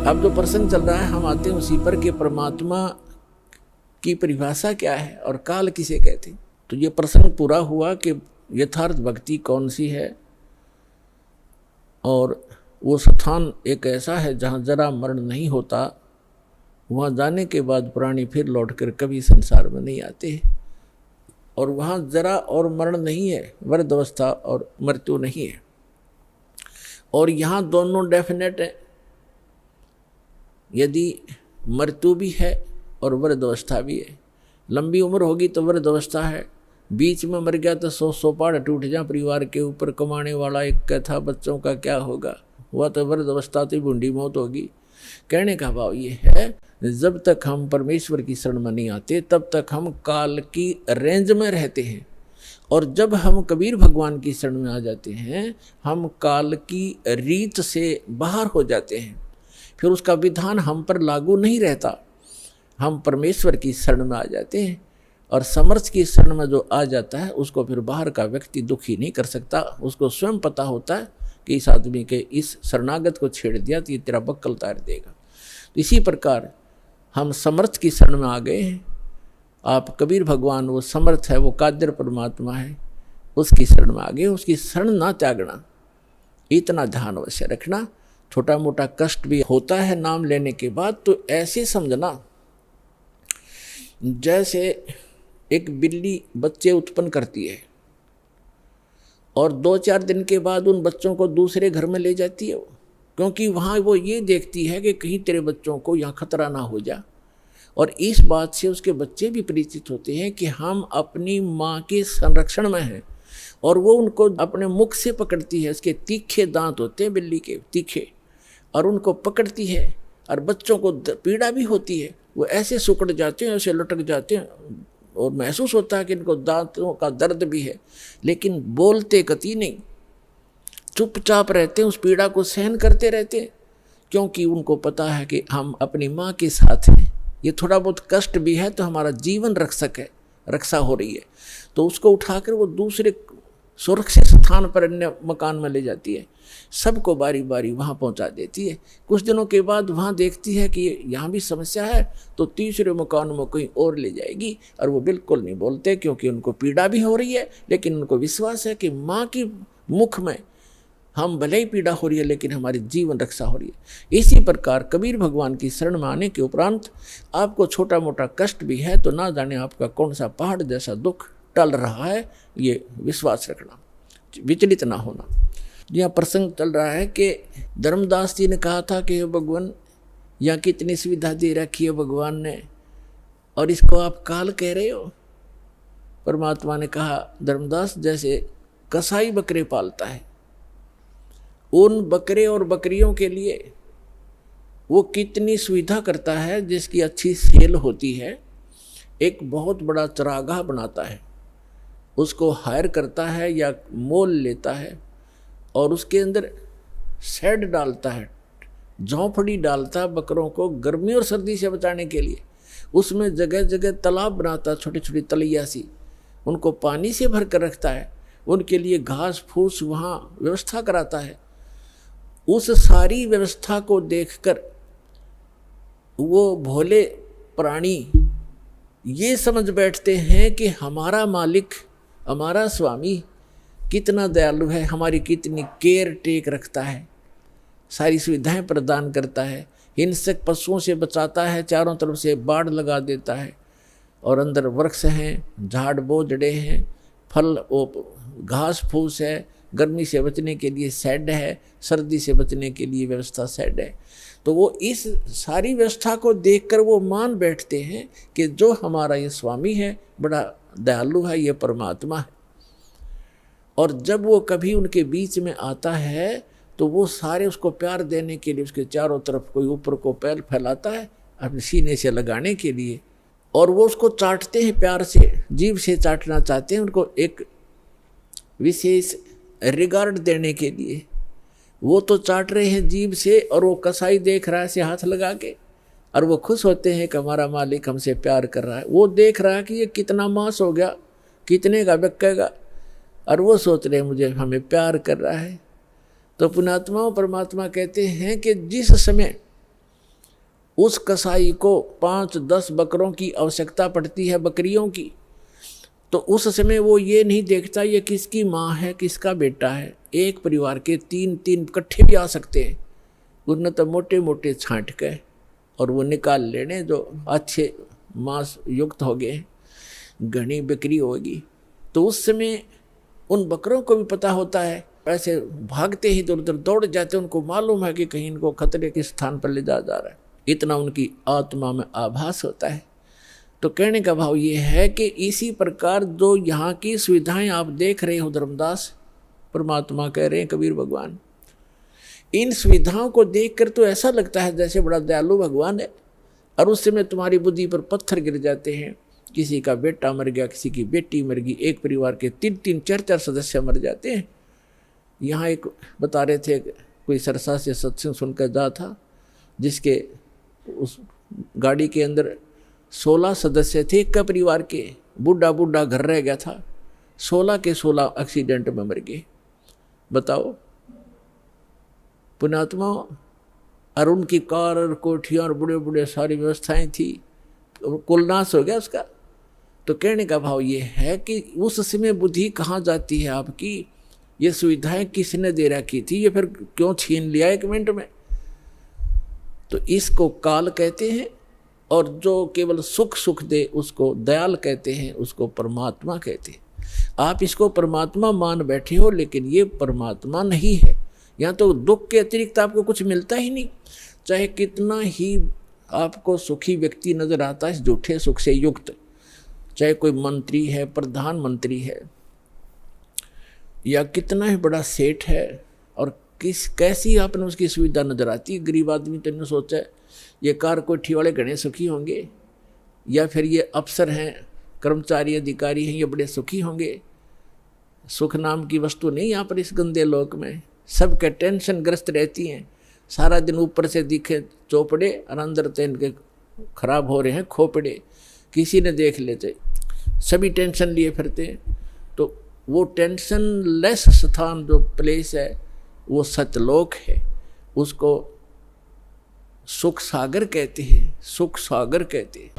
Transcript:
अब जो प्रसंग चल रहा है हम आते हैं उसी पर कि परमात्मा की परिभाषा क्या है और काल किसे कहते हैं। तो ये प्रसंग पूरा हुआ कि यथार्थ भक्ति कौन सी है, और वो स्थान एक ऐसा है जहाँ जरा मरण नहीं होता। वहाँ जाने के बाद प्राणी फिर लौटकर कभी संसार में नहीं आते, और वहाँ जरा और मरण नहीं है, वृद्ध अवस्था और मृत्यु नहीं है। और यहाँ दोनों डेफिनेट है। यदि मृत्यु भी है और वृद्ध अवस्था भी है, लंबी उम्र होगी तो वृद्ध अवस्था है, बीच में मर गया तो 100 पहाड़ टूट जाए परिवार के ऊपर, कमाने वाला एक था, बच्चों का क्या होगा, हुआ तो वृद्ध अवस्था तो बूढ़ी मौत होगी। कहने का भाव ये है, जब तक हम परमेश्वर की शरण में नहीं आते तब तक हम काल की रेंज में रहते हैं, और जब हम कबीर भगवान की शरण में आ जाते हैं हम काल की रीत से बाहर हो जाते हैं। फिर उसका विधान हम पर लागू नहीं रहता, हम परमेश्वर की शरण में आ जाते हैं। और समर्थ की शरण में जो आ जाता है उसको फिर बाहर का व्यक्ति दुखी नहीं कर सकता। उसको स्वयं पता होता है कि इस आदमी के इस शरणागत को छेड़ दिया तो ये तेरा बक्कल तार देगा। तो इसी प्रकार हम समर्थ की शरण में आ गए हैं। आप कबीर भगवान वो समर्थ है, वो कादर परमात्मा है, उसकी शरण में आ गए। उसकी शरण ना त्यागना, इतना ध्यान अवश्य रखना। छोटा मोटा कष्ट भी होता है नाम लेने के बाद, तो ऐसे समझना जैसे एक बिल्ली बच्चे उत्पन्न करती है और 2-4 दिन के बाद उन बच्चों को दूसरे घर में ले जाती है, क्योंकि वहाँ वो ये देखती है कि कहीं तेरे बच्चों को यहाँ खतरा ना हो जा। और इस बात से उसके बच्चे भी परिचित होते हैं कि हम अपनी माँ के संरक्षण में हैं, और वो उनको अपने मुख से पकड़ती है। उसके तीखे दांत होते हैं बिल्ली के, तीखे, और उनको पकड़ती है। और बच्चों को पीड़ा भी होती है, वो ऐसे सुकड़ जाते हैं, ऐसे लटक जाते हैं, और महसूस होता है कि इनको दांतों का दर्द भी है, लेकिन बोलते कति नहीं, चुपचाप रहते हैं, उस पीड़ा को सहन करते रहते हैं, क्योंकि उनको पता है कि हम अपनी माँ के साथ हैं। ये थोड़ा बहुत कष्ट भी है तो हमारा जीवन रक्षक है, रक्षा हो रही है। तो उसको उठाकर वो दूसरे सुरक्षित स्थान पर अन्य मकान में ले जाती है, सबको बारी बारी वहाँ पहुँचा देती है। कुछ दिनों के बाद वहाँ देखती है कि यहाँ भी समस्या है, तो तीसरे मकान में कहीं और ले जाएगी। और वो बिल्कुल नहीं बोलते, क्योंकि उनको पीड़ा भी हो रही है, लेकिन उनको विश्वास है कि माँ की मुख में हम भले ही पीड़ा हो रही है लेकिन हमारी जीवन रक्षा हो रही है। इसी प्रकार कबीर भगवान की शरण में आने के उपरांत आपको छोटा मोटा कष्ट भी है तो ना जाने आपका कौन सा पहाड़ जैसा दुख टल रहा है, ये विश्वास रखना, विचलित ना होना। यहाँ प्रसंग चल रहा है कि धर्मदास जी ने कहा था कि भगवान यहाँ कितनी सुविधा दे रखी है भगवान ने, और इसको आप काल कह रहे हो। परमात्मा ने कहा, धर्मदास जैसे कसाई बकरे पालता है, उन बकरे और बकरियों के लिए वो कितनी सुविधा करता है, जिसकी अच्छी सेल होती है। एक बहुत बड़ा चरागाह बनाता है, उसको हायर करता है या मोल लेता है, और उसके अंदर शेड डालता है, झोंपड़ी डालता है बकरों को गर्मी और सर्दी से बचाने के लिए। उसमें जगह जगह तालाब बनाता है, छोटी छोटी तलैया सी, उनको पानी से भर कर रखता है, उनके लिए घास फूस वहाँ व्यवस्था कराता है। उस सारी व्यवस्था को देखकर वो भोले प्राणी ये समझ बैठते हैं कि हमारा मालिक, हमारा स्वामी कितना दयालु है, हमारी कितनी केयर टेक रखता है, सारी सुविधाएं प्रदान करता है, हिंसक पशुओं से बचाता है, चारों तरफ से बाड़ लगा देता है, और अंदर वृक्ष हैं, झाड़ बोझड़े हैं, फल घास फूस है, गर्मी से बचने के लिए शेड है, सर्दी से बचने के लिए व्यवस्था शेड है। तो वो इस सारी व्यवस्था को देखकर वो मान बैठते हैं कि जो हमारा ये स्वामी है बड़ा दयालु है, ये परमात्मा है। और जब वो कभी उनके बीच में आता है तो वो सारे उसको प्यार देने के लिए उसके चारों तरफ कोई ऊपर को पैर फैलाता है अपने सीने से लगाने के लिए, और वो उसको चाटते हैं प्यार से, जीभ से चाटना चाहते हैं, उनको एक विशेष रिगार्ड देने के लिए। वो तो चाट रहे हैं जीभ से, और वो कसाई देख रहा है से हाथ लगा के, और वो खुश होते हैं कि हमारा मालिक हमसे प्यार कर रहा है। वो देख रहा है कि ये कितना मांस हो गया, कितने का बिकेगा, और वो सोच रहे हैं मुझे हमें प्यार कर रहा है। तो पुण्यात्माओं परमात्मा कहते हैं कि जिस समय उस कसाई को 5-10 बकरों की आवश्यकता पड़ती है, बकरियों की, तो उस समय वो ये नहीं देखता ये किसकी माँ है किसका बेटा है। एक परिवार के 3-3 इकट्ठे भी आ सकते हैं, उनने तो मोटे मोटे छांट के और वो निकाल लेने जो अच्छे मांस युक्त हो गए, घनी बिक्री होगी। तो उस समय उन बकरों को भी पता होता है, ऐसे भागते ही इधर उधर दौड़ जाते, उनको मालूम है कि कहीं इनको खतरे के स्थान पर ले जा रहा है, इतना उनकी आत्मा में आभास होता है। तो कहने का भाव ये है कि इसी प्रकार जो यहाँ की सुविधाएं आप देख रहे हो, धर्मदास परमात्मा कह रहे हैं, कबीर भगवान, इन सुविधाओं को देखकर तो ऐसा लगता है जैसे बड़ा दयालु भगवान है, और उस समय तुम्हारी बुद्धि पर पत्थर गिर जाते हैं। किसी का बेटा मर गया, किसी की बेटी मर गई, एक परिवार के 3-3, 4-4 सदस्य मर जाते हैं। यहाँ एक बता रहे थे, कोई सरसा से सत्संग सुनकर जा था, जिसके उस गाड़ी के अंदर 16 सदस्य थे एक का परिवार के, बूढ़ा बूढ़ा घर रह गया था, 16 के 16 एक्सीडेंट में मर गए। बताओ पुण्यात्मा, और उनकी कार और कोठियाँ और बड़े बड़े सारी व्यवस्थाएं थी, कुल नाश हो गया उसका। तो कहने का भाव ये है कि उस समय बुद्धि कहाँ जाती है आपकी, ये सुविधाएं किसने दे रखी थी, ये फिर क्यों छीन लिया 1 मिनट में। तो इसको काल कहते हैं, और जो केवल सुख सुख दे उसको दयाल कहते हैं, उसको परमात्मा कहते हैं। आप इसको परमात्मा मान बैठे हो, लेकिन ये परमात्मा नहीं है। यहाँ तो दुख के अतिरिक्त आपको कुछ मिलता ही नहीं, चाहे कितना ही आपको सुखी व्यक्ति नजर आता है इस झूठे सुख से युक्त, चाहे कोई मंत्री है, प्रधानमंत्री है, या कितना ही बड़ा सेठ है, और कैसी आपने उसकी सुविधा नजर आती है। गरीब आदमी तो इन्होंने सोचा है ये कार कोठी वाले घने सुखी होंगे, या फिर ये अफसर हैं, कर्मचारी अधिकारी हैं, ये बड़े सुखी होंगे। सुख नाम की वस्तु नहीं यहाँ पर इस गंदे लोक में, सबके टेंशन ग्रस्त रहती हैं, सारा दिन ऊपर से दिखे चौपड़े और अंदर तो इनके खराब हो रहे हैं खोपड़े, किसी ने देख लेते, सभी टेंशन लिए फिरते। तो वो टेंशन लेस स्थान जो प्लेस है वो सतलोक है, उसको सुख सागर कहते हैं, सुख सागर कहते हैं।